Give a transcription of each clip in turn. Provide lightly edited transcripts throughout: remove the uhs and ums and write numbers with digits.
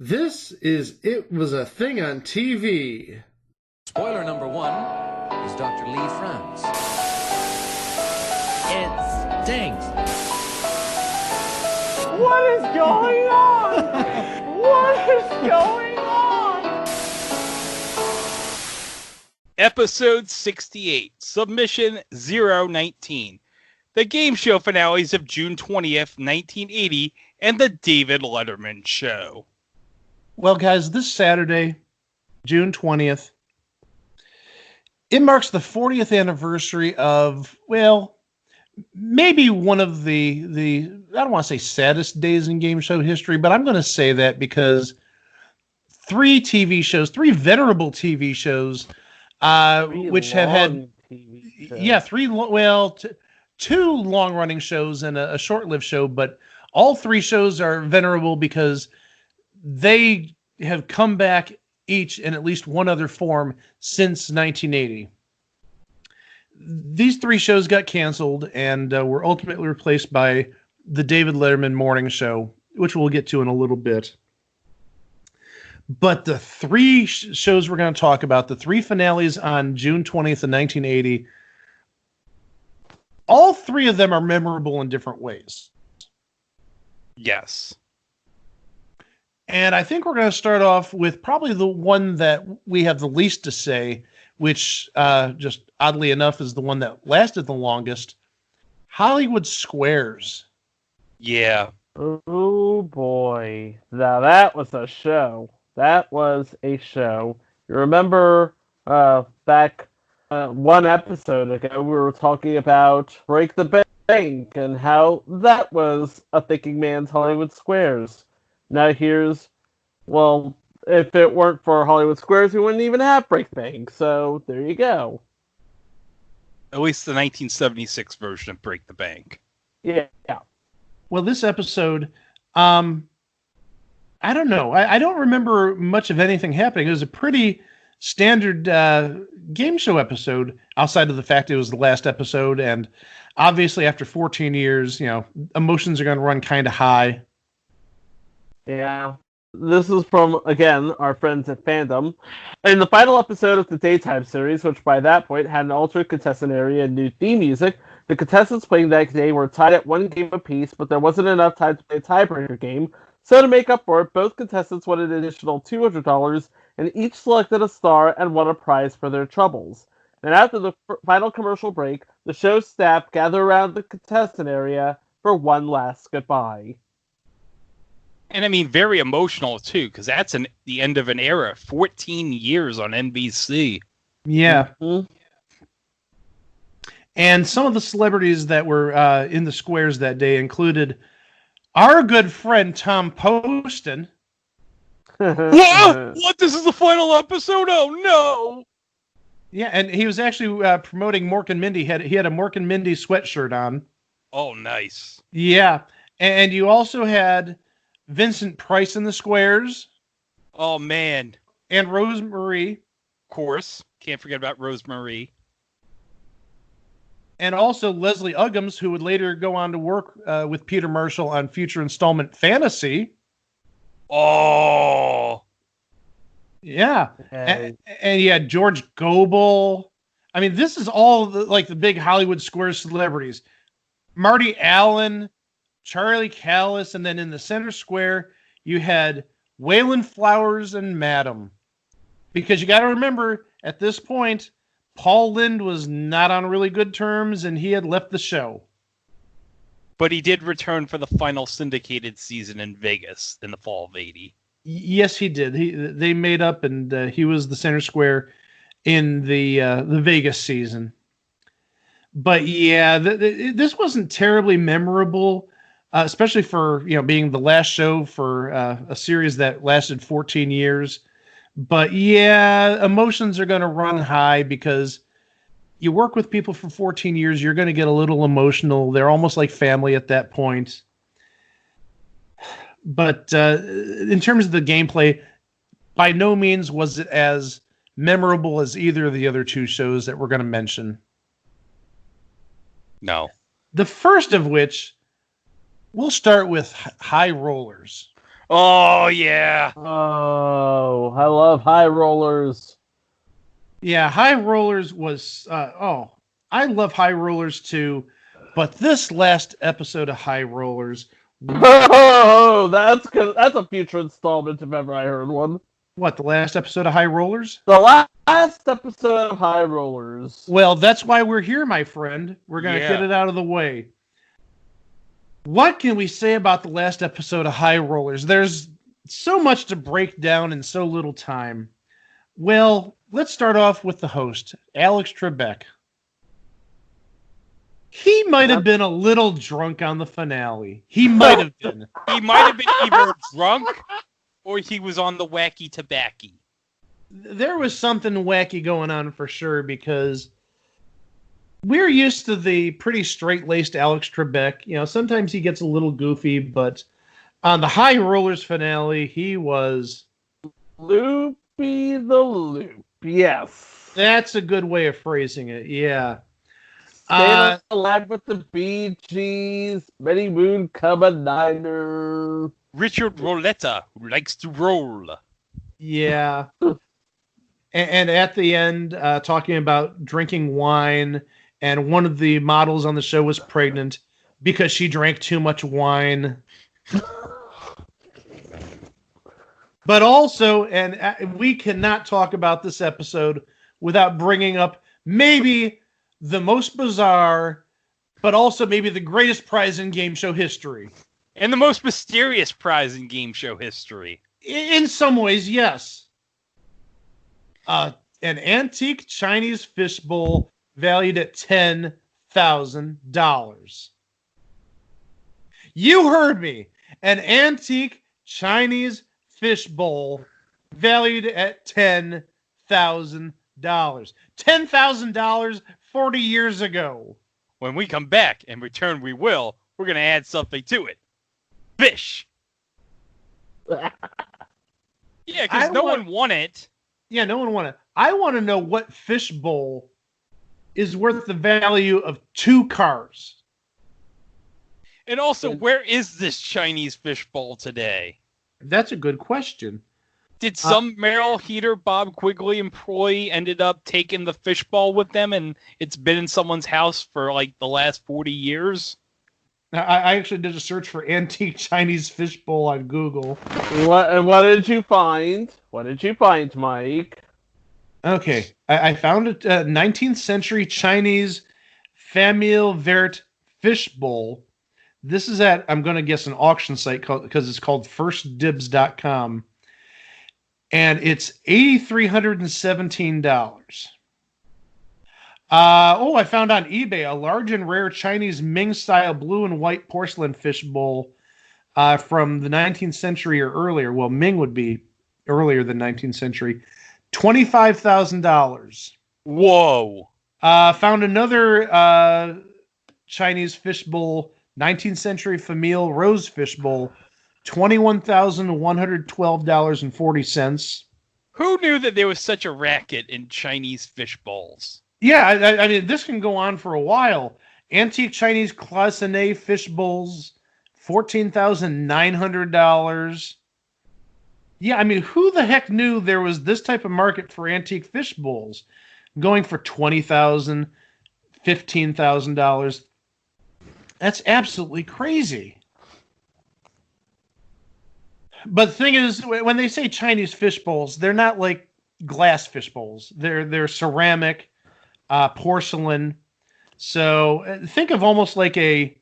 This is It Was a Thing on TV. Spoiler number one is Dr. Lee frowns. It stinks. What is going on? What is going on? Episode 68, Submission 019. The game show finales of June 20th, 1980, and the David Letterman Show. Well, guys, this Saturday, June 20th, it marks the 40th anniversary of, well, maybe one of the I don't want to say saddest days in game show history, but I'm going to say that because three venerable TV shows, which have had, two long-running shows and a short-lived show, but all three shows are venerable because they have come back each in at least one other form since 1980. These three shows got canceled and were ultimately replaced by the David Letterman Morning Show, which we'll get to in a little bit. But the three shows we're going to talk about, the three finales on June 20th of 1980, all three of them are memorable in different ways. Yes. And I think we're going to start off with probably the one that we have the least to say, which just oddly enough is the one that lasted the longest. Hollywood Squares. Yeah. Oh boy. Now that was a show. That was a show. You remember back one episode ago, we were talking about Break the Bank and how that was a thinking man's Hollywood Squares. Now here's, well, if it weren't for Hollywood Squares, we wouldn't even have Break the Bank. So there you go. At least the 1976 version of Break the Bank. Yeah. Well, this episode, I don't know. I don't remember much of anything happening. It was a pretty standard game show episode, outside of the fact it was the last episode. And obviously, after 14 years, emotions are going to run kind of high. Yeah. This is from, again, our friends at Fandom. In the final episode of the daytime series, which by that point had an alternate contestant area and new theme music, the contestants playing that day were tied at one game apiece, but there wasn't enough time to play a tiebreaker game. So to make up for it, both contestants won an additional $200, and each selected a star and won a prize for their troubles. And after the final commercial break, the show's staff gathered around the contestant area for one last goodbye. And I mean, very emotional too, because that's the end of an era. 14 years on NBC. Yeah. Mm-hmm. And some of the celebrities that were in the squares that day included our good friend Tom Poston. What? This is the final episode? Oh no! Yeah, and he was actually promoting Mork and Mindy. He had a Mork and Mindy sweatshirt on. Oh, nice. Yeah, and you also had Vincent Price in the squares. Oh man! And Rose Marie. Of course, can't forget about Rose Marie. And also Leslie Uggams, who would later go on to work with Peter Marshall on future installment Fantasy. Oh! Yeah. Okay. And you had George Gobel. I mean, this is all the big Hollywood Squares celebrities. Marty Allen, Charlie Callis, and then in the center square, you had Waylon Flowers and Madam. Because you got to remember, at this point, Paul Lynde was not on really good terms, and he had left the show. But he did return for the final syndicated season in Vegas in the fall of 80. Yes, he did. They made up, and he was the center square in the Vegas season. But yeah, this wasn't terribly memorable, especially for being the last show for a series that lasted 14 years. But yeah, emotions are going to run high because you work with people for 14 years. You're going to get a little emotional. They're almost like family at that point. But in terms of the gameplay, by no means was it as memorable as either of the other two shows that we're going to mention. No. The first of which, we'll start with High Rollers. Oh, yeah. Oh, I love high rollers. Yeah, High Rollers was I love High Rollers too, but this last episode of High Rollers, Oh, that's a future installment if ever I heard one. what, the last episode of High Rollers? The last episode of High Rollers. Well, that's why we're here, my friend. We're going to get it out of the way. What can we say about the last episode of High Rollers? There's so much to break down in so little time. Well, let's start off with the host, Alex Trebek. He might have been a little drunk on the finale. He might have been. He might have been either drunk or he was on the wacky tobacco. There was something wacky going on for sure, because we're used to the pretty straight-laced Alex Trebek. You know, sometimes he gets a little goofy, but on the High Rollers finale, he was Loopy the Loop. Yes. That's a good way of phrasing it. Yeah. Staying alive with the Bee Gees. Many Moon Come a Niner. Richard Rouletta, who likes to roll. Yeah. And at the end, talking about drinking wine, and one of the models on the show was pregnant because she drank too much wine. But also, and we cannot talk about this episode without bringing up maybe the most bizarre, but also maybe the greatest prize in game show history. And the most mysterious prize in game show history. In some ways, yes. An antique Chinese fishbowl valued at $10,000. You heard me. An antique Chinese fishbowl valued at $10,000. $10,000 40 years ago. When we come back, and return we will, we're going to add something to it. Fish. Yeah, because no one won it. Yeah, no one won it. I want to know what fishbowl is worth the value of 2 cars. And also, where is this Chinese fishbowl today? That's a good question. Did some Merrill Heater Bob Quigley employee ended up taking the fishbowl with them, and it's been in someone's house for like the last 40 years? I actually did a search for antique Chinese fishbowl on Google. What did you find? What did you find, Mike? Okay, I found a 19th century Chinese famille verte fishbowl. This is at, I'm going to guess, an auction site because it's called firstdibs.com. And it's $8,317. I found on eBay a large and rare Chinese Ming-style blue and white porcelain fishbowl from the 19th century or earlier. Well, Ming would be earlier than 19th century. $25,000. Whoa. Found another Chinese fishbowl, 19th century famille rose fishbowl, $21,112.40. Who knew that there was such a racket in Chinese fish bowls? Yeah, I mean, this can go on for a while. Antique Chinese cloisonné fish bowls, $14,900. Yeah, I mean, who the heck knew there was this type of market for antique fish bowls, going for $20,000, $15,000? That's absolutely crazy. But the thing is, when they say Chinese fish bowls, they're not like glass fish bowls. They're ceramic, porcelain. So think of almost like a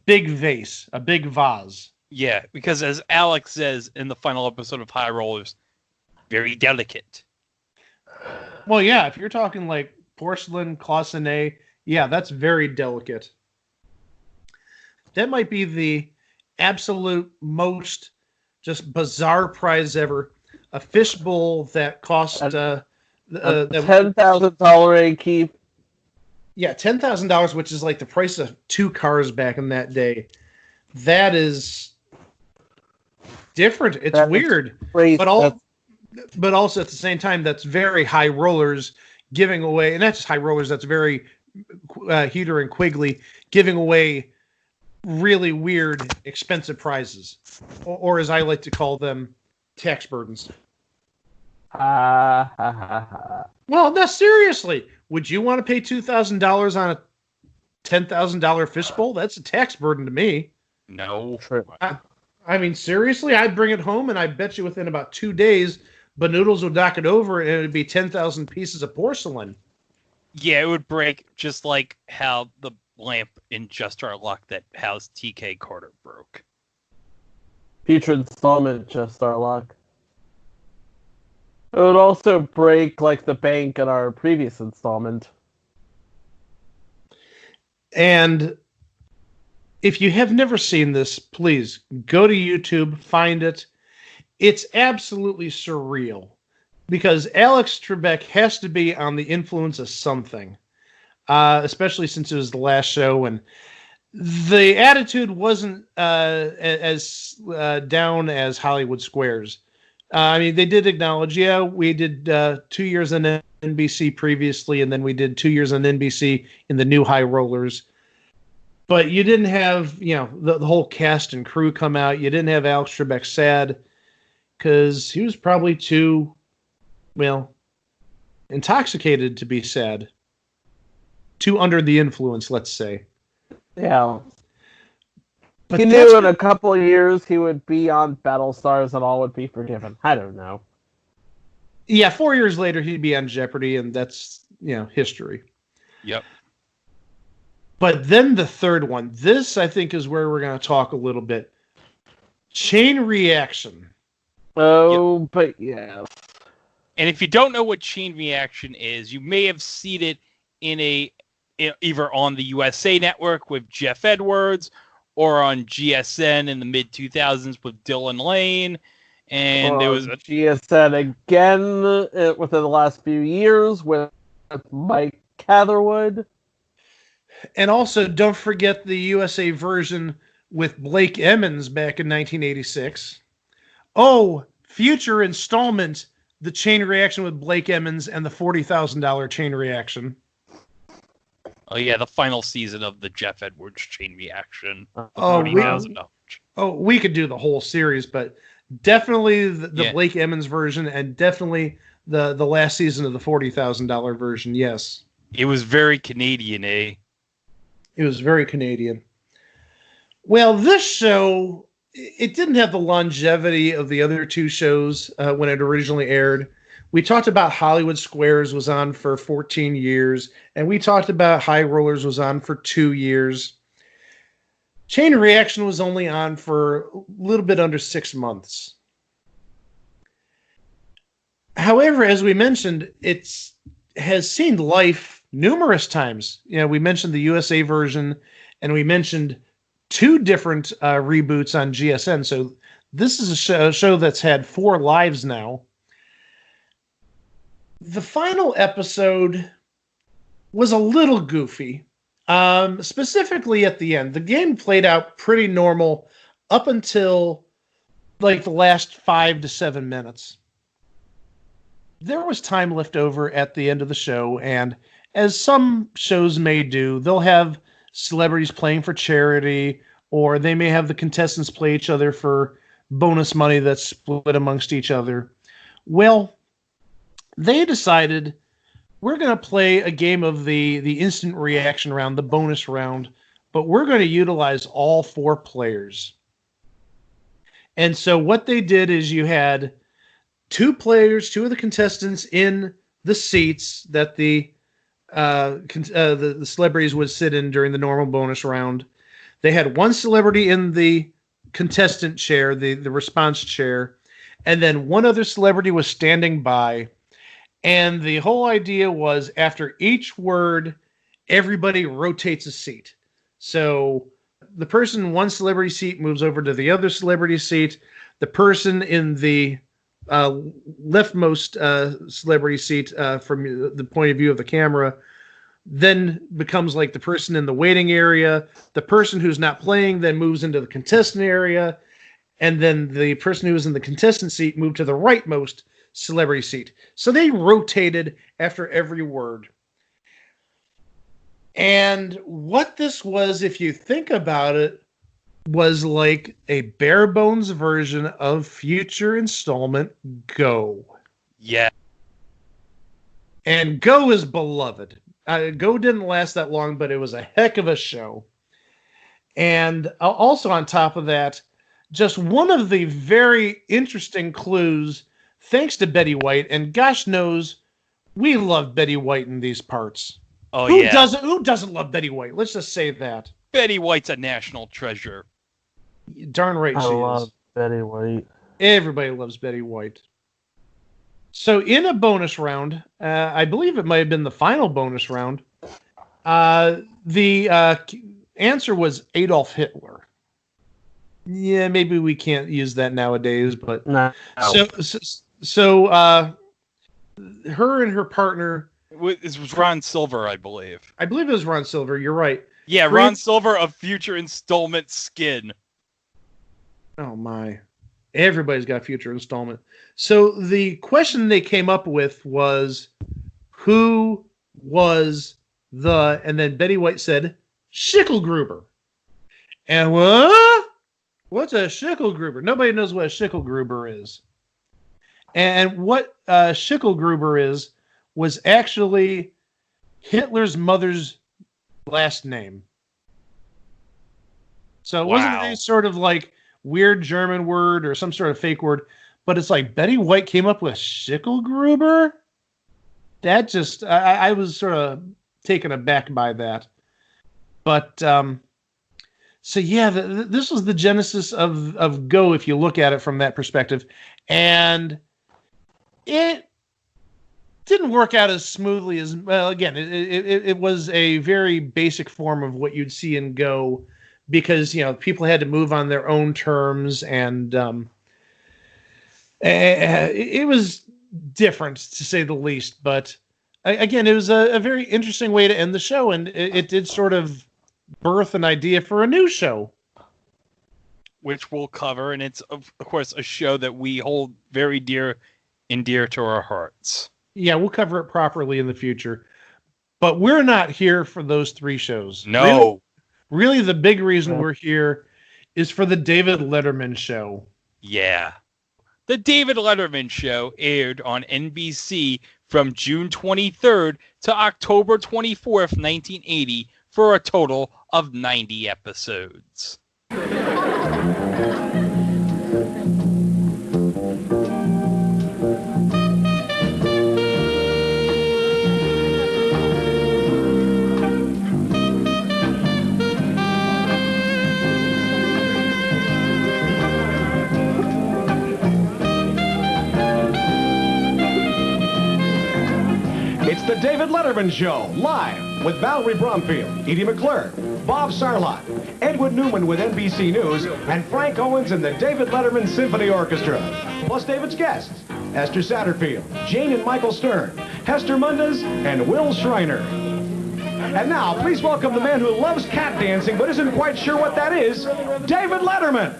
big vase, a big vase. Yeah, because as Alex says in the final episode of High Rollers, very delicate. Well, yeah, if you're talking like porcelain, cloisonné, yeah, that's very delicate. That might be the absolute most just bizarre prize ever. A fishbowl that cost $10,000 a keep. Yeah, $10,000, which is like the price of 2 cars back in that day. That is different. It's weird, but also at the same time, that's very High Rollers giving away, and that's just High Rollers. That's very Heater and Quigley giving away really weird, expensive prizes, or as I like to call them, tax burdens. Ha ha ha ha. Well, no, seriously, would you want to pay $2,000 on a $10,000 fishbowl? That's a tax burden to me. No. True. I mean, seriously, I'd bring it home, and I bet you within about 2 days, Benoodles would knock it over, and it would be 10,000 pieces of porcelain. Yeah, it would break just like how the lamp in Just Our Luck that housed TK Carter broke. Future installment, Just Our Luck. It would also break like the bank in our previous installment. And if you have never seen this, please go to YouTube, find it. It's absolutely surreal because Alex Trebek has to be on the influence of something, especially since it was the last show and the attitude wasn't as down as Hollywood Squares. I mean, they did acknowledge, yeah, we did 2 years on NBC previously, and then we did 2 years on NBC in the new High Rollers. But you didn't have, the whole cast and crew come out. You didn't have Alex Trebek sad because he was probably too, intoxicated to be sad. Too under the influence, let's say. Yeah. But He knew in a couple of years he would be on Battlestars and all would be forgiven. I don't know. Yeah, 4 years later he'd be on Jeopardy, and that's, history. Yep. But then the third one, this I think is where we're going to talk a little bit. Chain Reaction. Oh, but yes. And if you don't know what Chain Reaction is, you may have seen it either on the USA Network with Jeff Edwards or on GSN in the mid-2000s with Dylan Lane. And there was a GSN again within the last few years with Mike Catherwood. And also, don't forget the USA version with Blake Emmons back in 1986. Oh, future installment, the Chain Reaction with Blake Emmons and the $40,000 Chain Reaction. Oh, yeah, the final season of the Jeff Edwards Chain Reaction. Oh, $40,000. We could do the whole series, but definitely the Blake Emmons version and definitely the last season of the $40,000 version, yes. It was very Canadian, eh? It was very Canadian. Well, this show, it didn't have the longevity of the other two shows when it originally aired. We talked about Hollywood Squares was on for 14 years, and we talked about High Rollers was on for 2 years. Chain Reaction was only on for a little bit under 6 months. However, as we mentioned, it has seen life numerous times. We mentioned the USA version, and we mentioned 2 different reboots on GSN. So this is a show that's had 4 lives now. The final episode was a little goofy, specifically at the end. The game played out pretty normal up until like the last 5 to 7 minutes. There was time left over at the end of the show, and as some shows may do, they'll have celebrities playing for charity, or they may have the contestants play each other for bonus money that's split amongst each other. Well, they decided we're going to play a game of the instant reaction round, the bonus round, but we're going to utilize all 4 players. And so what they did is you had 2 players, 2 of the contestants in the seats that the celebrities would sit in during the normal bonus round. They had 1 celebrity in the contestant chair, the response chair, and then 1 other celebrity was standing by. And the whole idea was after each word, everybody rotates a seat. So the person in one celebrity seat moves over to the other celebrity seat. The person in the leftmost celebrity seat from the point of view of the camera then becomes like the person in the waiting area. The person who's not playing then moves into the contestant area. And then the person who was in the contestant seat moved to the rightmost celebrity seat. So they rotated after every word. And what this was, if you think about it, was like a bare bones version of future installment Go. Yeah. And Go is beloved. Go didn't last that long, but it was a heck of a show. And also on top of that, just one of the very interesting clues, thanks to Betty White, and gosh knows, we love Betty White in these parts. Oh, Who yeah. doesn't love Betty White? Let's just say that. Betty White's a national treasure. Darn right I she love is. Betty White. Everybody loves Betty White. So in a bonus round, I believe it might have been the final bonus round, the answer was Adolf Hitler. Yeah, maybe we can't use that nowadays, but No. so her and her partner, It was Ron Silver, I believe. I believe it was Ron Silver. You're right. Yeah, Three- Ron Silver of future installment skin. Oh my. Everybody's got a future installment. So the question they came up with was, who was the, and then Betty White said, Schickelgruber. And what? What's a Schickelgruber? Nobody knows what a Schickelgruber is. And what Schickelgruber is was actually Hitler's mother's last name. So it wasn't Wow. any sort of like weird German word or some sort of fake word, but it's like Betty White came up with Schickelgruber. That just, I was sort of taken aback by that. But so yeah, this was the genesis of Go, if you look at it from that perspective, and it didn't work out as smoothly as, well, again, it was a very basic form of what you'd see in Go, because people had to move on their own terms, and it was different, to say the least. But again, it was a very interesting way to end the show, and it did sort of birth an idea for a new show, which we'll cover, and it's of course a show that we hold very dear to our hearts. Yeah, we'll cover it properly in the future, but we're not here for those three shows. No. Really the big reason we're here is for the David Letterman Show. Yeah. The David Letterman Show aired on NBC from June 23rd to October 24th, 1980, for a total of 90 episodes. It's the David Letterman Show, live with Valerie Bromfield, Edie McClure, Bob Sarlott, Edwin Newman with NBC News, and Frank Owens and the David Letterman Symphony Orchestra. Plus David's guests, Esther Satterfield, Jane and Michael Stern, Hester Mundas, and Will Schreiner. And now, please welcome the man who loves cat dancing but isn't quite sure what that is, David Letterman.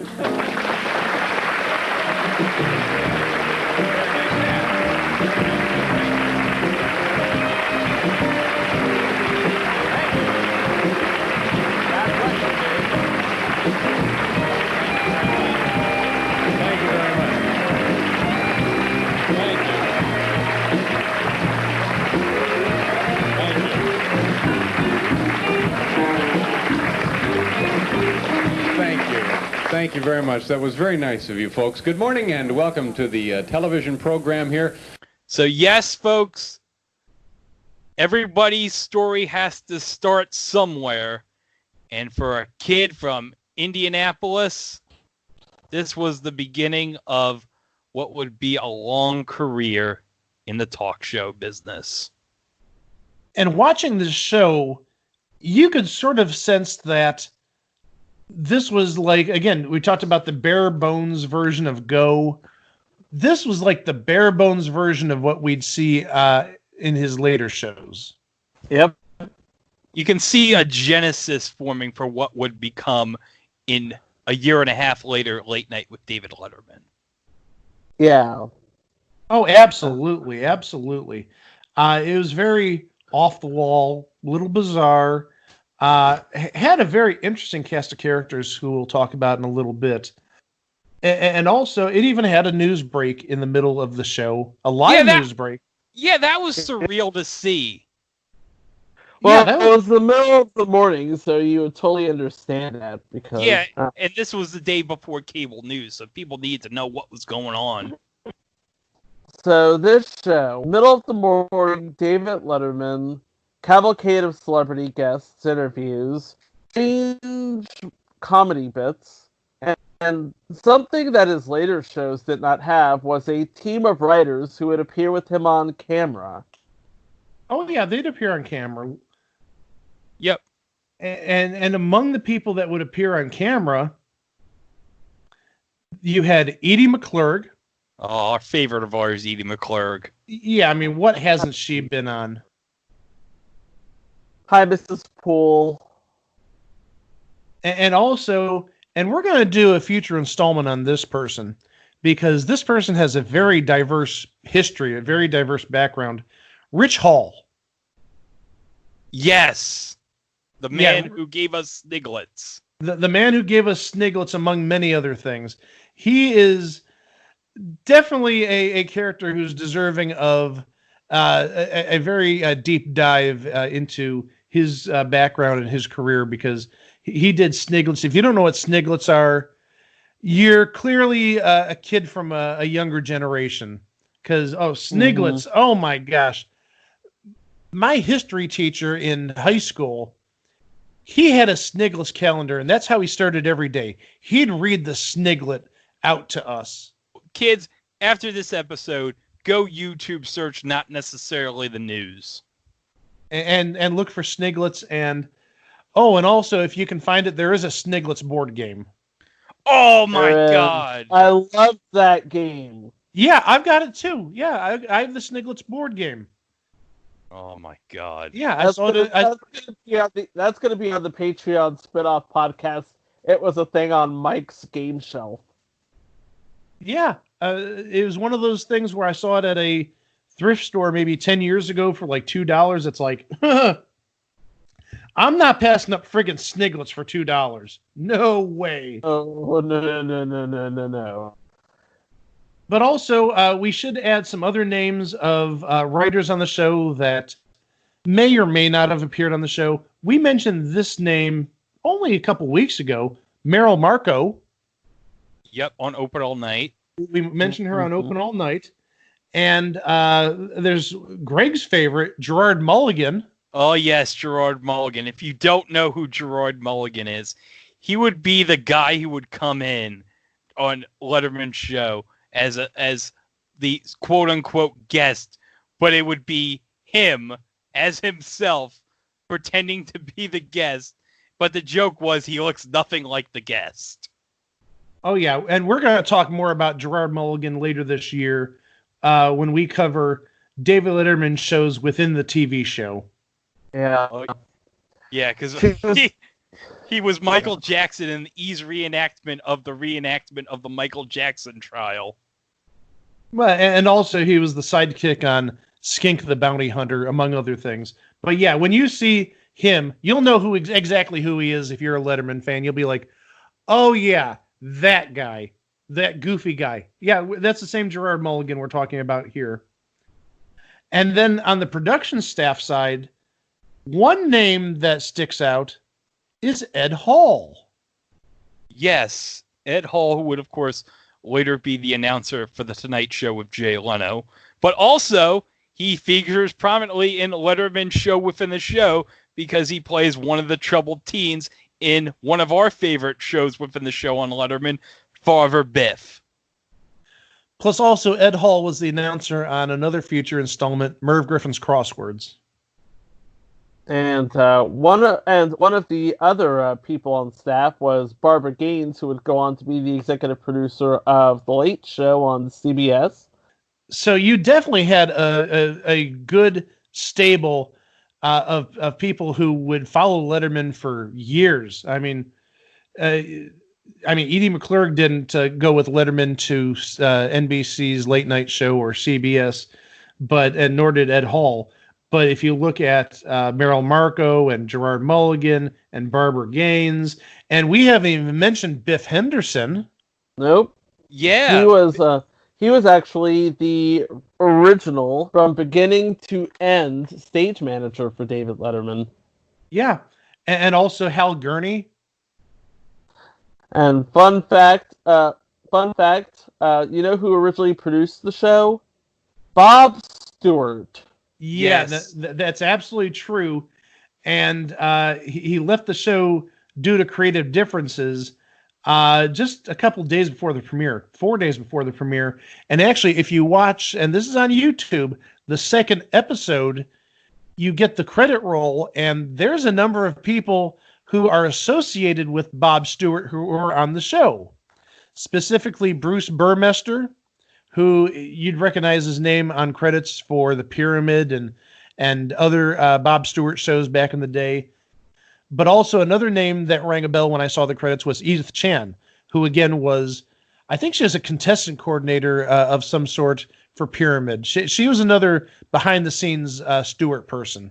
Thank you very much. That was very nice of you folks. Good morning and welcome to the television program here. So yes, folks, everybody's story has to start somewhere. And for a kid from Indianapolis, this was the beginning of what would be a long career in the talk show business. And watching this show, you could sort of sense that this was like, again, we talked about the bare bones version of Go. This was like the bare bones version of what we'd see in his later shows. Yep. You can see a genesis forming for what would become, in a year and a half later, Late Night with David Letterman. Yeah. Oh, absolutely. Absolutely. It was very off the wall, little bizarre. had a very interesting cast of characters who we'll talk about in a little bit. And also, it even had a news break in the middle of the show, a live news break. Yeah, that was surreal to see. Well, it was the middle of the morning, so you would totally understand that. Because and this was the day before cable news, so people needed to know what was going on. So this show, middle of the morning, David Letterman, cavalcade of celebrity guests, interviews, strange comedy bits, and something that his later shows did not have was a team of writers who would appear with him on camera. Oh yeah, they'd appear on camera. Yep. And among the people that would appear on camera, you had Edie McClurg. Oh, our favorite of ours, Edie McClurg. Yeah, I mean, what hasn't she been on? Hi, Mrs. Poole. And also, and we're going to do a future installment on this person, because this person has a very diverse history, a very diverse background. Rich Hall. Yes. The man who gave us Sniglets. The man who gave us Sniglets, among many other things. He is definitely a character who's deserving of a very deep dive into his background and his career, because he did Sniglets. If you don't know what Sniglets are, you're clearly a kid from a younger generation. Because, Sniglets, oh my gosh. My history teacher in high school, he had a Sniglets calendar, and that's how he started every day. He'd read the Sniglet out to us. Kids, after this episode, go YouTube search Not Necessarily the News. And look for Sniglets, and also, if you can find it, there is a Sniglets board game. Oh my God. I love that game. Yeah, I've got it too. Yeah, I have the Sniglets board game. Oh my God. Yeah, That's going to be on the Patreon spin-off podcast. It was a thing on Mike's game shelf. Yeah, it was one of those things where I saw it at a thrift store maybe 10 years ago for like $2. It's like, I'm not passing up friggin' Sniglets for $2. No way. Oh, no. But also, we should add some other names of writers on the show that may or may not have appeared on the show. We mentioned this name only a couple weeks ago, Meryl Marco. Yep, on Open All Night. We mentioned her on Open All Night. And there's Greg's favorite, Gerard Mulligan. Oh, yes, Gerard Mulligan. If you don't know who Gerard Mulligan is, he would be the guy who would come in on Letterman Show as the quote-unquote guest, but it would be him as himself pretending to be the guest, but the joke was he looks nothing like the guest. Oh, yeah, and we're going to talk more about Gerard Mulligan later this year when we cover David Letterman shows within the TV show. Yeah. Yeah, because he was Michael Jackson in E's reenactment of the Michael Jackson trial. Well, and also he was the sidekick on Skink the Bounty Hunter, among other things. But yeah, when you see him, you'll know exactly who he is if you're a Letterman fan. You'll be like, oh yeah, that guy, that goofy guy. Yeah, that's the same Gerard Mulligan we're talking about here. And then on the production staff side, one name that sticks out is Ed Hall. Yes, Ed Hall, who would, of course, later be the announcer for The Tonight Show with Jay Leno. But also, he figures prominently in Letterman Show within the show because he plays one of the troubled teens in one of our favorite shows within the show on Letterman, Father Biff. Plus, also, Ed Hall was the announcer on another future installment, Merv Griffin's Crosswords. And one of the other people on staff was Barbara Gaines, who would go on to be the executive producer of The Late Show on CBS. So you definitely had a good stable of people who would follow Letterman for years. I mean, Edie McClurg didn't go with Letterman to NBC's Late Night Show or CBS, nor did Ed Hall. But if you look at Merrill Marco and Gerard Mulligan and Barbara Gaines, and we haven't even mentioned Biff Henderson. Nope. Yeah. He was actually the original, from beginning to end, stage manager for David Letterman. Yeah, and also Hal Gurney. And fun fact, you know who originally produced the show? Bob Stewart. Yeah, Yes. that's absolutely true. And he left the show due to creative differences just a couple days before the premiere, 4 days before the premiere. And actually, if you watch, and this is on YouTube, the second episode, you get the credit roll, and there's a number of people who are associated with Bob Stewart who are on the show. Specifically, Bruce Burmester, who you'd recognize his name on credits for The Pyramid and other Bob Stewart shows back in the day. But also another name that rang a bell when I saw the credits was Edith Chan, who again was, I think she was a contestant coordinator of some sort for Pyramid. She was another behind-the-scenes Stewart person.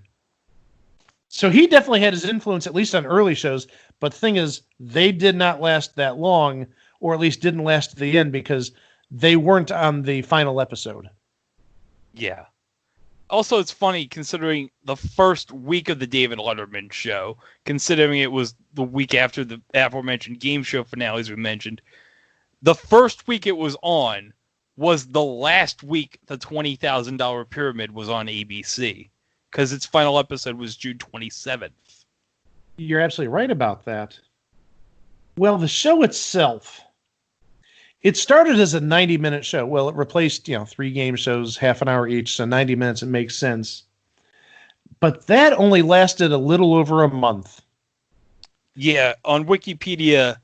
So he definitely had his influence, at least on early shows. But the thing is, they did not last that long, or at least didn't last to the end, because they weren't on the final episode. Yeah. Also, it's funny considering the first week of the David Letterman show, considering it was the week after the aforementioned game show finales we mentioned. The first week it was on was the last week the $20,000 Pyramid was on ABC, because its final episode was June 27th. You're absolutely right about that. Well, the show itself, it started as a 90-minute show. Well, it replaced, 3 game shows, half an hour each, so 90 minutes, it makes sense. But that only lasted a little over a month. Yeah, on Wikipedia,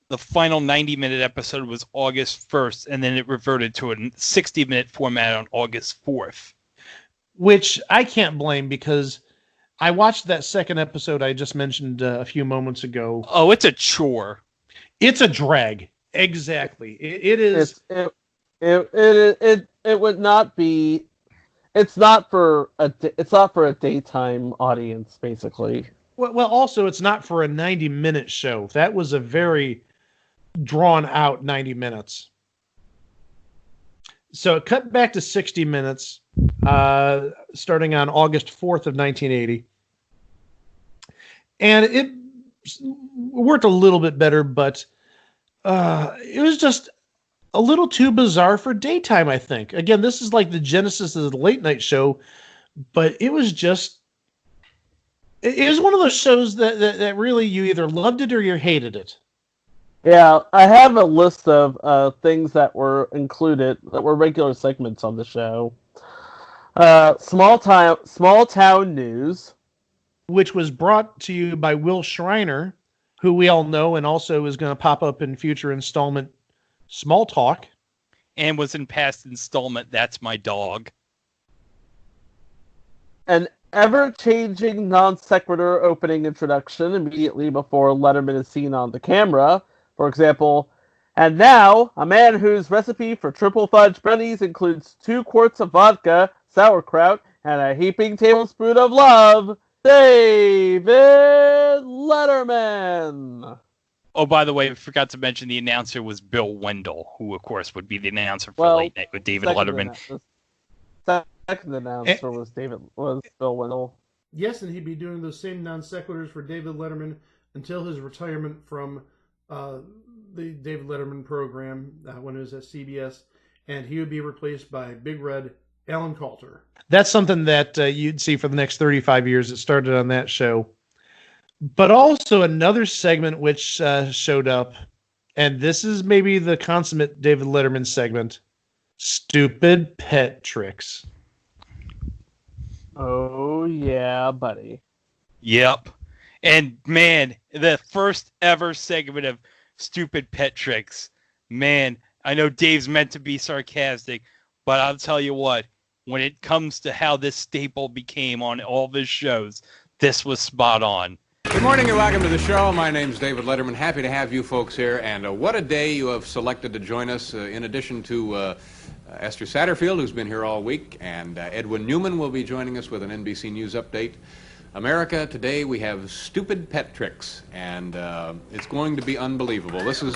the final 90-minute episode was August 1st, and then it reverted to a 60-minute format on August 4th. Which I can't blame, because I watched that second episode I just mentioned a few moments ago. Oh, it's a chore. It's a drag. Exactly. It is. It would not be. It's not for a daytime audience, basically. Well, also it's not for a 90-minute show. That was a very drawn out 90 minutes. So it cut back to 60 minutes, starting on August 4th of 1980, and it worked a little bit better, but. It was just a little too bizarre for daytime, I think. Again, this is like the genesis of the late night show, but it was just... It was one of those shows that really you either loved it or you hated it. Yeah, I have a list of things that were included, that were regular segments on the show. Small town news. Which was brought to you by Will Schreiner, who we all know and also is going to pop up in future installment Small Talk. And was in past installment That's My Dog. An ever-changing non-sequitur opening introduction immediately before Letterman is seen on the camera. For example, and now, a man whose recipe for triple fudge brownies includes 2 quarts of vodka, sauerkraut, and a heaping tablespoon of love, David Letterman. Oh, by the way, I forgot to mention the announcer was Bill Wendell, who, of course, would be the announcer for Late Night with David Letterman. The second announcer was Bill Wendell. Yes, and he'd be doing those same non sequiturs for David Letterman until his retirement from the David Letterman program when it was at CBS, and he would be replaced by Big Red Alan Coulter. That's something that you'd see for the next 35 years. It started on that show. But also another segment which showed up, and this is maybe the consummate David Letterman segment, Stupid Pet Tricks. Oh, yeah, buddy. Yep. And, man, the first ever segment of Stupid Pet Tricks. Man, I know Dave's meant to be sarcastic, but I'll tell you what, when it comes to how this staple became on all of his shows, this was spot on. Good morning and welcome to the show. My name's David Letterman. Happy to have you folks here. And what a day you have selected to join us. In addition to Esther Satterfield, who's been here all week, and Edwin Newman will be joining us with an NBC News update. America, today we have stupid pet tricks, and it's going to be unbelievable. This is,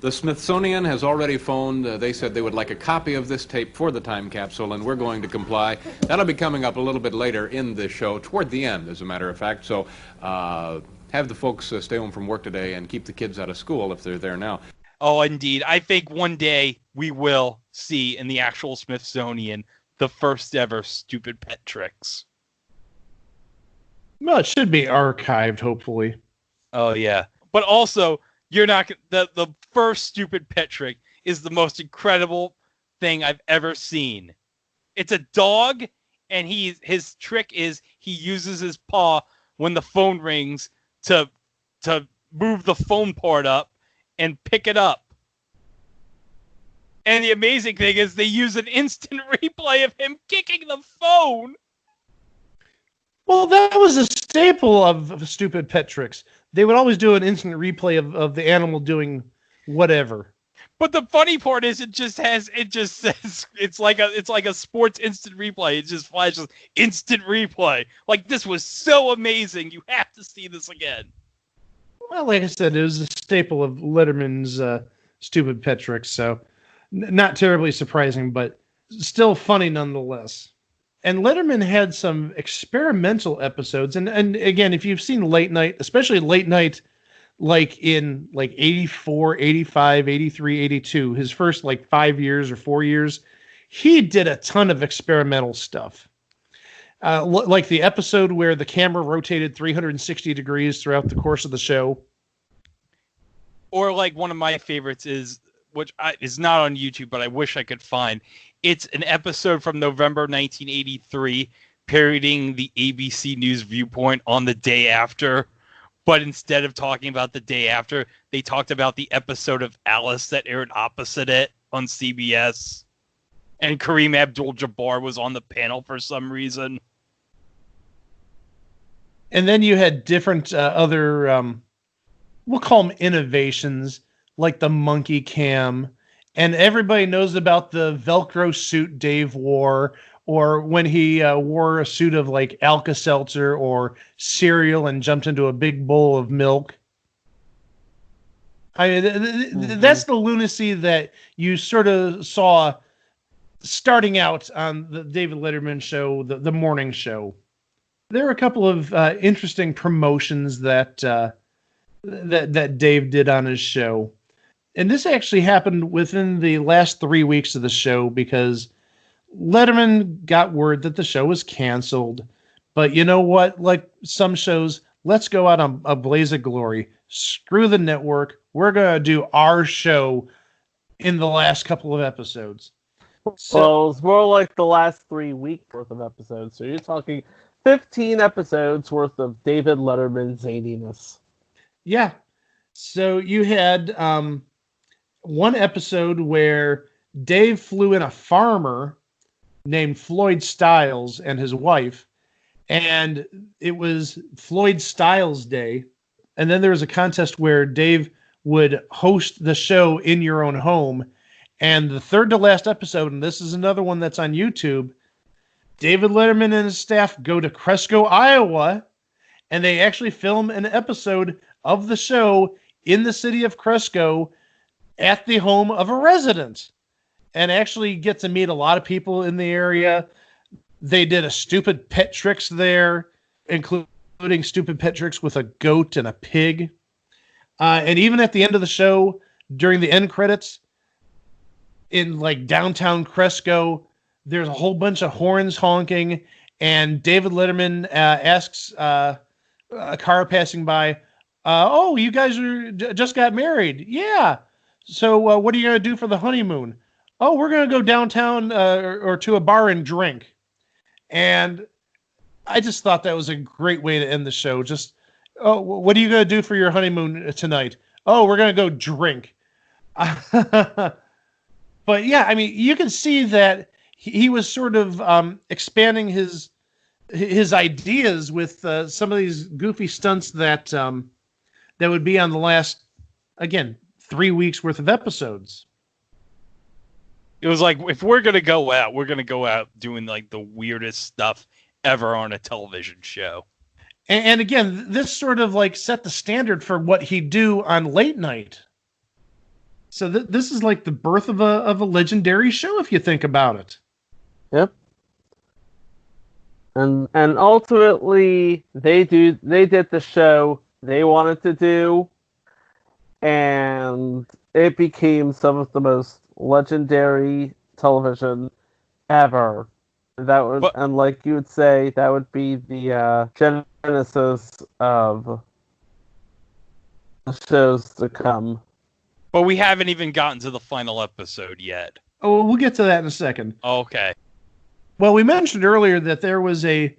the Smithsonian has already phoned. They said they would like a copy of this tape for the time capsule, and we're going to comply. That'll be coming up a little bit later in the show, toward the end, as a matter of fact. So have the folks stay home from work today and keep the kids out of school if they're there now. Oh, indeed. I think one day we will see in the actual Smithsonian the first ever stupid pet tricks. Well, it should be archived, hopefully. Oh, yeah. But also, you're not the first stupid pet trick is the most incredible thing I've ever seen. It's a dog, and his trick is he uses his paw when the phone rings to move the phone port up and pick it up. And the amazing thing is they use an instant replay of him kicking the phone. Well, that was a staple of stupid pet tricks. They would always do an instant replay of the animal doing whatever. But the funny part is it just says it's like a sports instant replay. It just flashes instant replay. Like, this was so amazing. You have to see this again. Well, like I said, it was a staple of Letterman's stupid pet tricks, so not terribly surprising, but still funny nonetheless. And Letterman had some experimental episodes, and again, if you've seen late night, especially late night, like in 84, 85, 83, 82, his first 5 years or 4 years, he did a ton of experimental stuff. Like the episode where the camera rotated 360 degrees throughout the course of the show. Or like one of my favorites is, which is not on YouTube, but I wish I could find. It's an episode from November 1983, parodying the ABC News viewpoint on the day after. But instead of talking about the day after, they talked about the episode of Alice that aired opposite it on CBS. And Kareem Abdul-Jabbar was on the panel for some reason. And then you had different other, we'll call them innovations, like the monkey cam. And everybody knows about the Velcro suit Dave wore, or when he wore a suit of Alka-Seltzer or cereal and jumped into a big bowl of milk. That's the lunacy that you sort of saw starting out on the David Letterman show, the morning show. There are a couple of interesting promotions that Dave did on his show. And this actually happened within the last 3 weeks of the show because Letterman got word that the show was canceled. But you know what? Like some shows, let's go out on a blaze of glory. Screw the network. We're going to do our show in the last couple of episodes. Well, it's more like the last 3 weeks worth of episodes. So you're talking 15 episodes worth of David Letterman zaniness. Yeah. So you had one episode where Dave flew in a farmer named Floyd Stiles and his wife, and it was Floyd Stiles Day. And then there was a contest where Dave would host the show in your own home. And the third to last episode, and this is another one that's on YouTube, David Letterman and his staff go to Cresco, Iowa, and they actually film an episode of the show in the city of Cresco at the home of a resident, and actually get to meet a lot of people in the area. They did a stupid pet tricks there, including stupid pet tricks with a goat and a pig. And even at the end of the show, during the end credits, in downtown Cresco, there's a whole bunch of horns honking, and David Letterman asks a car passing by, "Oh, you guys just got married?" "Yeah." "So what are you going to do for the honeymoon?" "Oh, we're going to go downtown or to a bar and drink." And I just thought that was a great way to end the show. Just, "Oh, what are you going to do for your honeymoon tonight?" "Oh, we're going to go drink." But yeah, I mean, you can see that he was sort of expanding his ideas with some of these goofy stunts that would be on the last, again, 3 weeks worth of episodes. It was like, if we're gonna go out doing like the weirdest stuff ever on a television show. And again, this sort of like set the standard for what he'd do on late night. So this is like the birth of a legendary show, if you think about it. Yep. And ultimately, they did the show they wanted to do, and it became some of the most legendary television ever. And like you would say, that would be the genesis of the shows to come. But we haven't even gotten to the final episode yet. Oh, we'll get to that in a second. Okay. Well, we mentioned earlier that there was a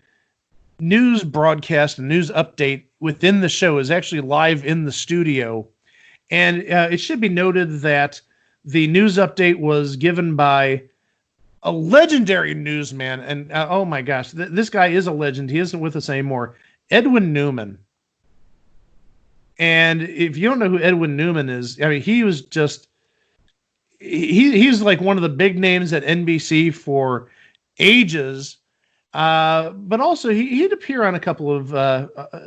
news broadcast, a news update within the show. It was actually live in the studio. And it should be noted that the news update was given by a legendary newsman. And oh my gosh, this guy is a legend. He isn't with us anymore. Edwin Newman. And if you don't know who Edwin Newman is, I mean, he was just... He's like one of the big names at NBC for ages, but also he'd appear on a couple of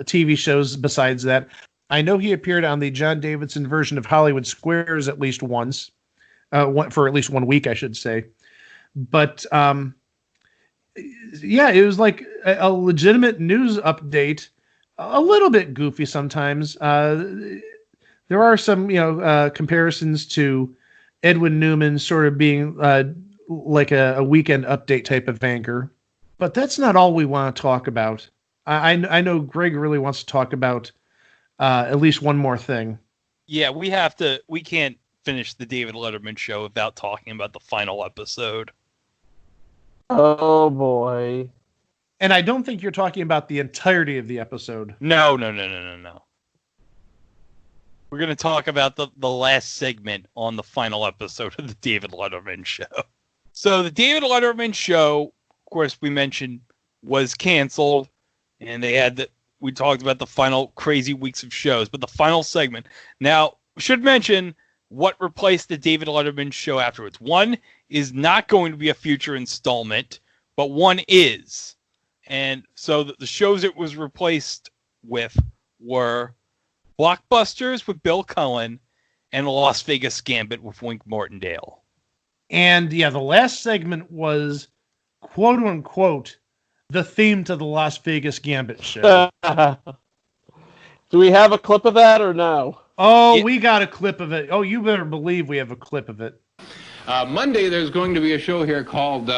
TV shows besides that. I know he appeared on the John Davidson version of Hollywood Squares at least once, for at least 1 week, I should say. But yeah, it was like a legitimate news update, a little bit goofy sometimes. There are some, comparisons to Edwin Newman sort of being like a weekend update type of anchor. But that's not all we want to talk about. I know Greg really wants to talk about at least one more thing. Yeah, we can't finish the David Letterman show without talking about the final episode. Oh, boy. And I don't think you're talking about the entirety of the episode. No. We're going to talk about the last segment on the final episode of the David Letterman Show. So the David Letterman Show, of course, we mentioned, was canceled. And we talked about the final crazy weeks of shows. But the final segment. Now, we should mention what replaced the David Letterman Show afterwards. One is not going to be a future installment, but one is. And so the shows it was replaced with were Blockbusters with Bill Cullen and the Las Vegas Gambit with Wink Martindale. And yeah, the last segment was, quote unquote, the theme to the Las Vegas Gambit show. Do we have a clip of that or no? Oh, we got a clip of it. Oh, you better believe we have a clip of it. Monday, there's going to be a show here called,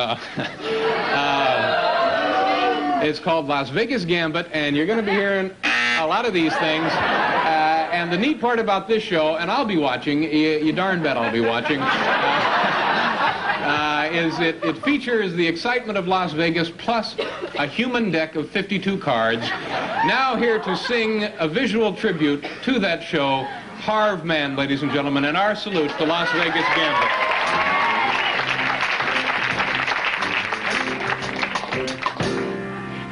it's called Las Vegas Gambit, and you're going to be hearing a lot of these things. And the neat part about this show, and I'll be watching, you darn bet I'll be watching, is it features the excitement of Las Vegas plus a human deck of 52 cards. Now here to sing a visual tribute to that show, Harv Mann, ladies and gentlemen, and our salute to Las Vegas Gambit.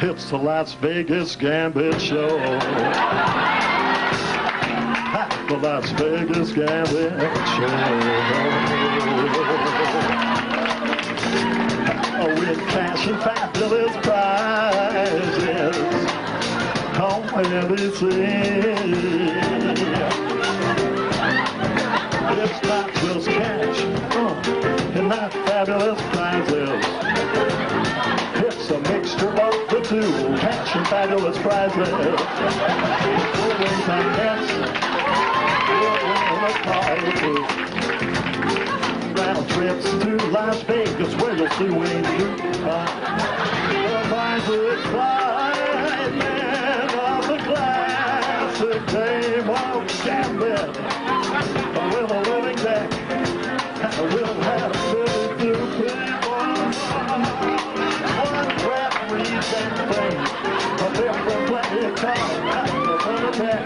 It's the Las Vegas Gambit Show. The Las Vegas Gambit Show. With cash and fabulous prizes on NBC. It's not just cash and not fabulous prizes. It's a mixture of the two, cash and fabulous prizes. Always on round trips to Las Vegas where you'll see Wayne Luke. The prizes fly, man of the classic game of gambit. With a winning deck, we'll have 52 people. One referees and things, a different play card, another deck.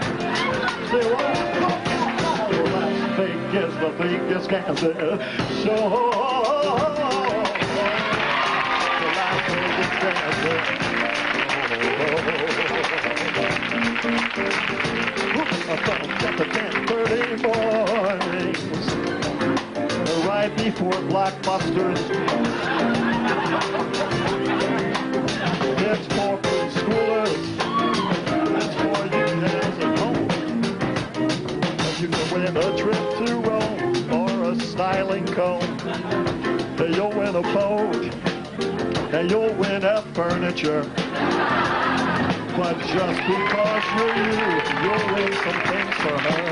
Vegas, the Vegas Gambit Show. The Las Vegas Gambit. From 10 to 10:30 mornings, right before blockbusters. It's for preschoolers. It's for you as at home. You can win a trip to Rome or a styling comb. You'll win a boat and you'll win a furniture. But just because you're you, you'll win some things for her.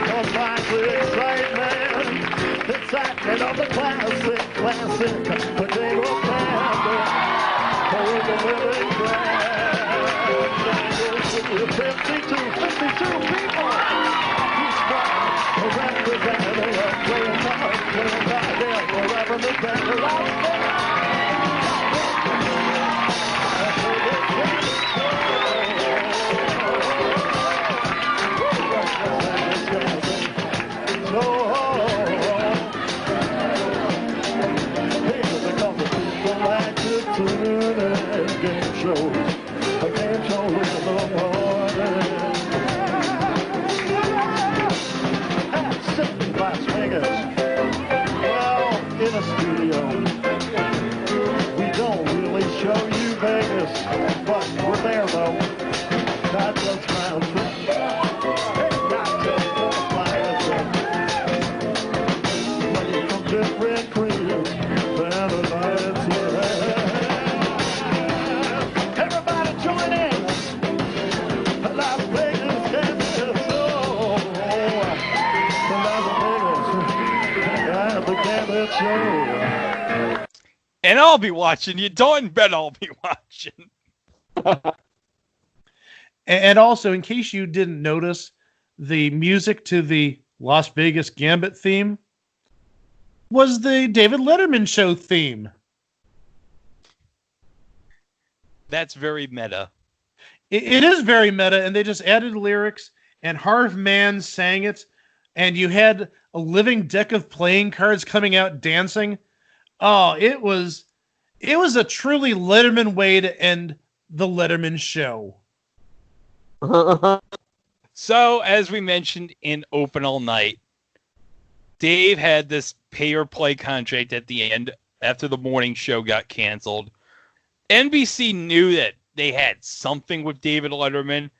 Cause that's the excitement of the classic potato panda. For the living grand. 52 people. He's representing a playing card, wherever the better out there. Game shows in the morning. At Las Vegas, well, in a studio, we don't really show you Vegas, but we're there though. Not just round trip, not just for flyers, money from different crews, Valentine's Day. Everybody join in. Las Vegas Gambit Show. Las Vegas Gambit Show. And I'll be watching. You don't bet I'll be watching. And also, in case you didn't notice, the music to the Las Vegas Gambit theme was the David Letterman Show theme. That's very meta. It is very meta, and they just added lyrics, and Harv Mann sang it, and you had a living deck of playing cards coming out dancing. Oh, it was a truly Letterman way to end the Letterman Show. So, as we mentioned in Open All Night, Dave had this pay-or-play contract at the end after the morning show got canceled. NBC knew that they had something with David Letterman,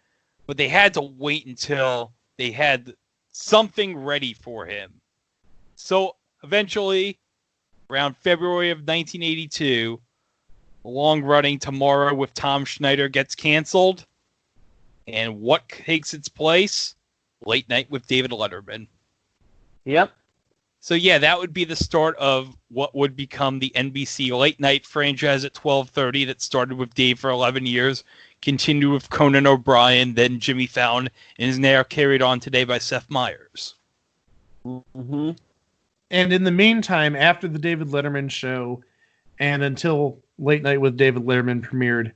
but they had to wait until they had something ready for him. So eventually, around February of 1982, long-running Tomorrow with Tom Schneider gets canceled. And what takes its place? Late Night with David Letterman. Yep. So yeah, that would be the start of what would become the NBC late night franchise at 12:30 that started with Dave for 11 years, continued with Conan O'Brien, then Jimmy Fallon, and is now carried on today by Seth Meyers. Mm-hmm. And in the meantime, after the David Letterman Show and until Late Night with David Letterman premiered,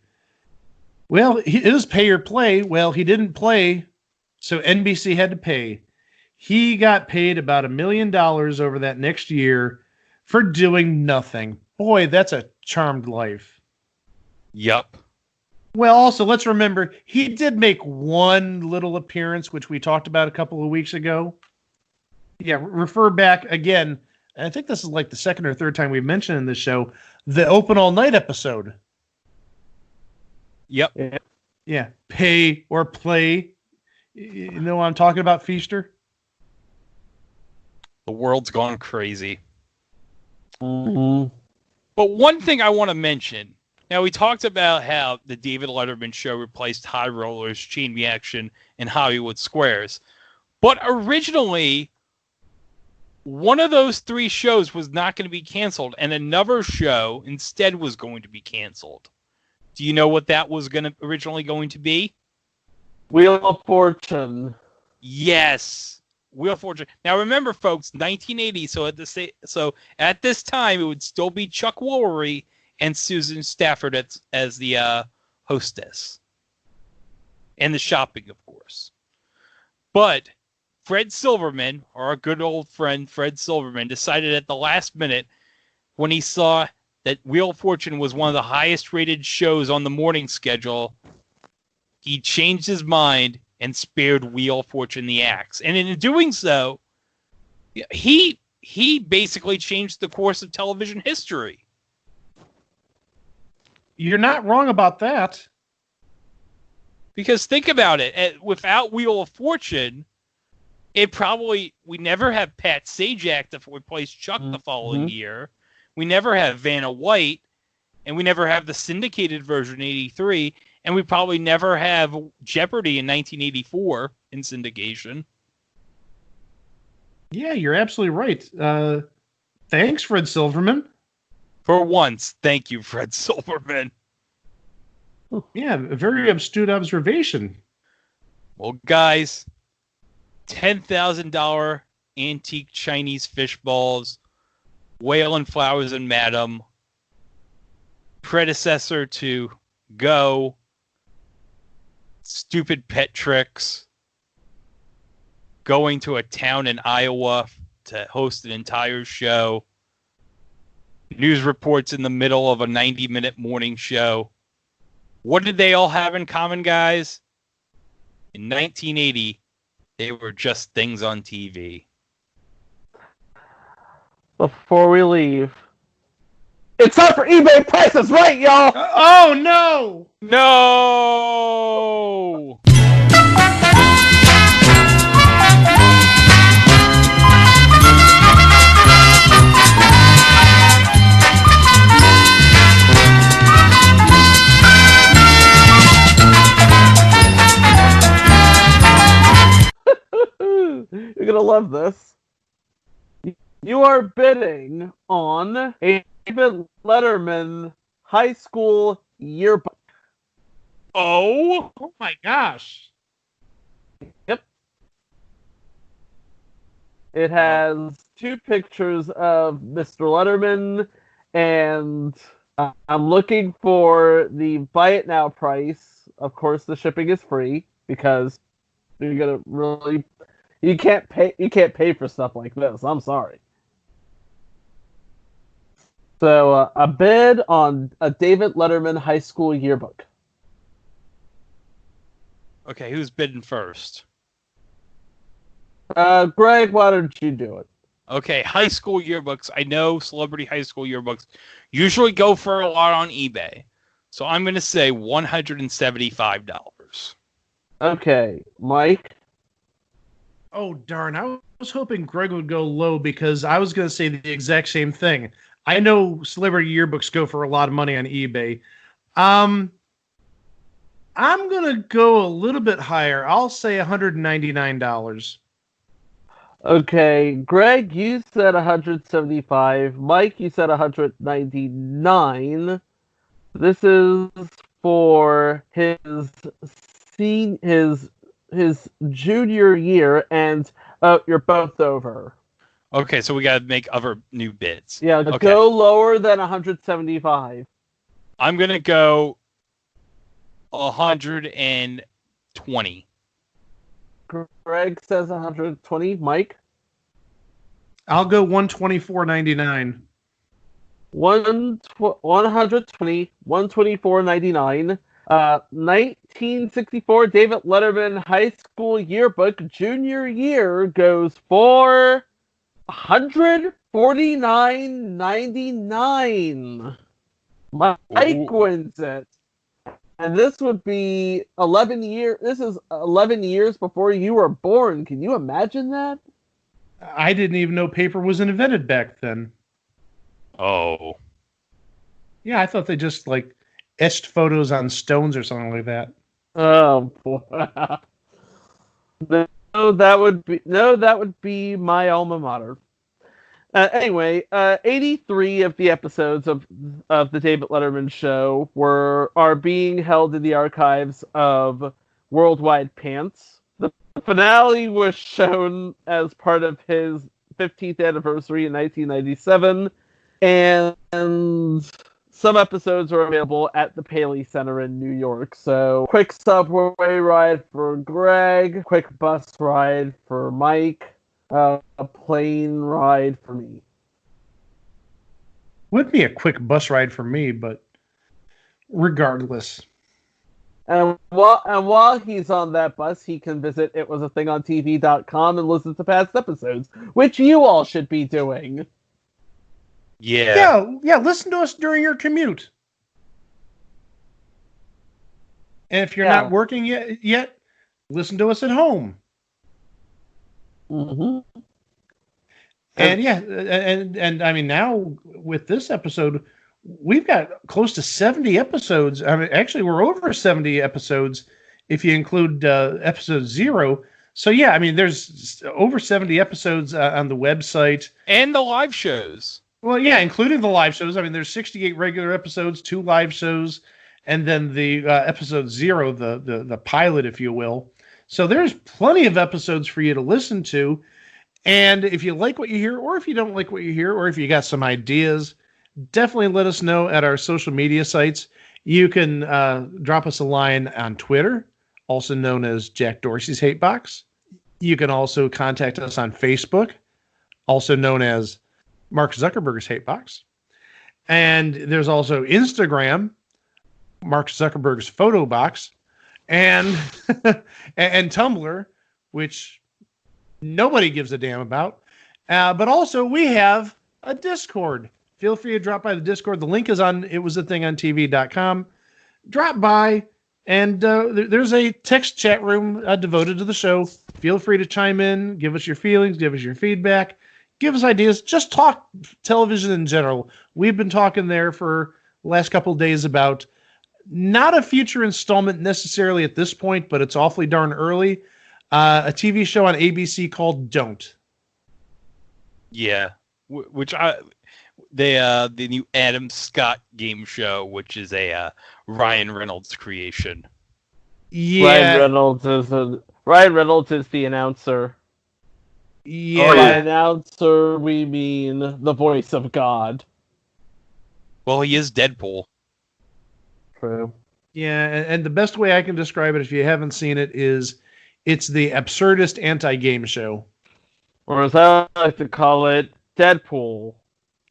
well, it was pay or play. Well, he didn't play, so NBC had to pay. He got paid about $1 million over that next year for doing nothing. Boy, that's a charmed life. Yup. Well, also, let's remember, he did make one little appearance, which we talked about a couple of weeks ago. Yeah, refer back again. I think this is like the second or third time we've mentioned in this show, the Open All Night episode. Yep. Yeah, pay or play. You know what I'm talking about, Feaster? The world's gone crazy. Mm-hmm. But one thing I want to mention. Now, we talked about how the David Letterman Show replaced High Rollers, Chain Reaction, and Hollywood Squares. But originally, one of those three shows was not going to be canceled, and another show instead was going to be canceled. Do you know what that was originally going to be? Wheel of Fortune. Yes, Wheel of Fortune. Now remember, folks, 1980. So at this time, it would still be Chuck Woolery and Susan Stafford as the hostess, and the shopping, of course. But Fred Silverman, our good old friend Fred Silverman, decided at the last minute when he saw that Wheel of Fortune was one of the highest rated shows on the morning schedule, he changed his mind and spared Wheel of Fortune the axe. And in doing so, he he basically changed the course of television history. You're not wrong about that. Because think about it. Without Wheel of Fortune, we never have Pat Sajak to replace Chuck the following year. We never have Vanna White, and we never have the syndicated version in 83, and we probably never have Jeopardy in 1984 in syndication. Yeah, you're absolutely right. Thanks, Fred Silverman. For once, thank you, Fred Silverman. Yeah, a very astute observation. Well, guys, $10,000 antique Chinese fish balls, Whale and Flowers and Madam, predecessor to Go, Stupid Pet Tricks, going to a town in Iowa to host an entire show, news reports in the middle of a 90-minute morning show. What did they all have in common, guys? In 1980, they were just things on TV. Before we leave, it's time for eBay prices, right, y'all? Oh, no! No! You're gonna love this. You are bidding on a David Letterman high school yearbook. Oh my gosh. Yep. It has two pictures of Mr. Letterman, and I'm looking for the buy it now price. Of course, the shipping is free because you're gonna really you can't pay for stuff like this. I'm sorry. So a bid on a David Letterman high school yearbook. Okay, who's bidding first? Greg, why don't you do it? Okay, high school yearbooks. I know celebrity high school yearbooks usually go for a lot on eBay. So I'm going to say $175. Okay, Mike? Oh, darn. I was hoping Greg would go low because I was going to say the exact same thing. I know celebrity yearbooks go for a lot of money on eBay. I'm going to go a little bit higher. I'll say $199. Okay, Greg, you said 175. Mike, you said 199. This is for his junior year, and you're both over. Okay, so we got to make other new bids. Yeah, okay. Go lower than 175. I'm going to go 120. Greg says 120. Mike? I'll go $124.99. 120, 124.99. 1964 David Letterman High School Yearbook Junior Year goes for $149.99. Mike wins it. And this would be 11 years. This is 11 years before you were born. Can you imagine that? I didn't even know paper was invented back then. Oh. Yeah, I thought they just etched photos on stones or something like that. Oh boy. that would be my alma mater. Anyway, 83 of the episodes of the David Letterman Show are being held in the archives of Worldwide Pants. The finale was shown as part of his 15th anniversary in 1997, and some episodes are available at the Paley Center in New York. So, quick subway ride for Greg, quick bus ride for Mike. A plane ride for me. Would be a quick bus ride for me, but regardless. And while he's on that bus, he can visit itwasathingontv.com and listen to past episodes, which you all should be doing. Yeah. Yeah, listen to us during your commute. And if you're not working yet, listen to us at home. Mm-hmm. And and I mean, now with this episode, we've got close to 70 episodes. I mean, actually, we're over 70 episodes if you include episode 0. So yeah, I mean, there's over 70 episodes on the website And the live shows. Well, yeah, including the live shows. I mean, there's 68 regular episodes, 2 live shows, and then the episode 0, the pilot, if you will. So there's plenty of episodes for you to listen to. And if you like what you hear, or if you don't like what you hear, or if you got some ideas, definitely let us know at our social media sites. You can drop us a line on Twitter, also known as Jack Dorsey's Hate Box. You can also contact us on Facebook, also known as Mark Zuckerberg's Hate Box. And there's also Instagram, Mark Zuckerberg's Photo Box, and and Tumblr, which nobody gives a damn about. But also we have a Discord. Feel free to drop by the Discord. The link is on itwasathingontv.com. Drop by, and there's a text chat room devoted to the show. Feel free to chime in, give us your feelings, give us your feedback. Give us ideas. Just talk television in general. We've been talking there for the last couple of days about not a future installment necessarily at this point, but it's awfully darn early. A TV show on ABC called Don't. Yeah. The new Adam Scott game show, which is a Ryan Reynolds creation. Yeah. Ryan Reynolds is the announcer. Yeah. By announcer, we mean the voice of God. Well, he is Deadpool. True. Yeah, and the best way I can describe it, if you haven't seen it, is it's the absurdist anti-game show. Or as I like to call it, Deadpool,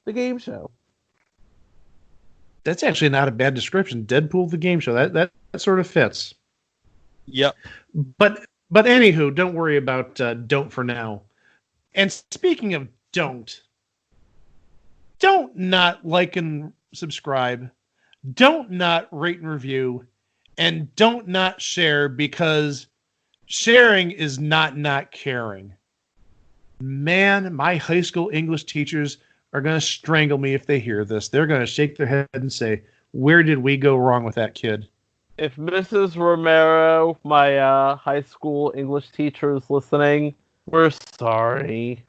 the game show. That's actually not a bad description. Deadpool, the game show. That sort of fits. Yep. But anywho, don't worry about Don't for now. And speaking of don't not like and subscribe. Don't not rate and review. And don't not share, because sharing is not caring. Man, my high school English teachers are going to strangle me if they hear this. They're going to shake their head and say, where did we go wrong with that kid? If Mrs. Romero, my high school English teacher, is listening, we're sorry.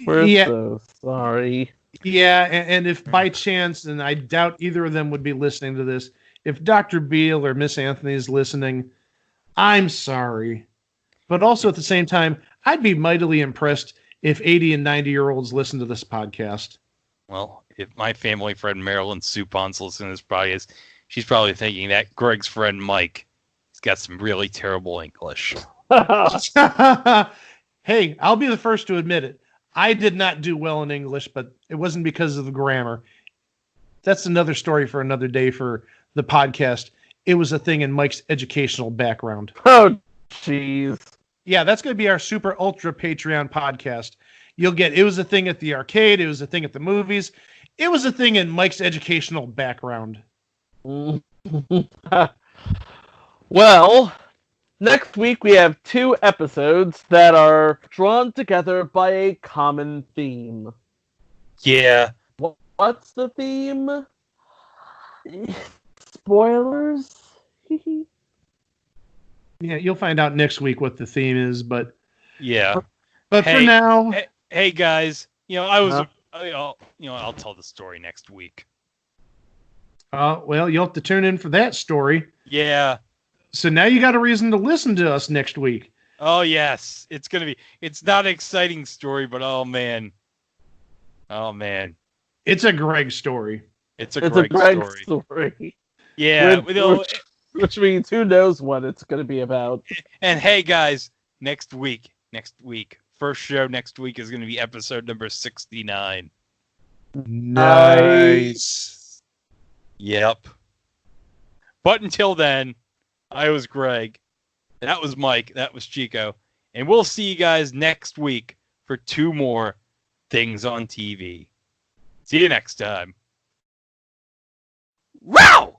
We're so sorry. Yeah, and if by chance, and I doubt either of them would be listening to this, if Dr. Beale or Miss Anthony is listening, I'm sorry. But also at the same time, I'd be mightily impressed if 80 and 90-year-olds listen to this podcast. Well, if my family friend Marilyn Supon's listening to this, she's probably thinking that Greg's friend Mike, he's got some really terrible English. Hey, I'll be the first to admit it. I did not do well in English, but it wasn't because of the grammar. That's another story for another day for the podcast. It was a thing in Mike's educational background. Oh, jeez. Yeah, that's going to be our super ultra Patreon podcast. You'll get, it was a thing at the arcade. It was a thing at the movies. It was a thing in Mike's educational background. Well, next week we have 2 episodes that are drawn together by a common theme. Yeah. What's the theme? Spoilers? Yeah, you'll find out next week what the theme is, but yeah. But for now, hey guys, I'll tell the story next week. Well, you'll have to tune in for that story. Yeah. So now you got a reason to listen to us next week. Oh yes, it's not an exciting story, but oh man, it's a Greg story. It's a Greg story. Yeah, which means who knows what it's going to be about. And hey guys, next week, first show next week is going to be episode number 69. Nice. Yep. But until then, I was Greg. That was Mike. That was Chico. And we'll see you guys next week for 2 more things on TV. See you next time. Wow!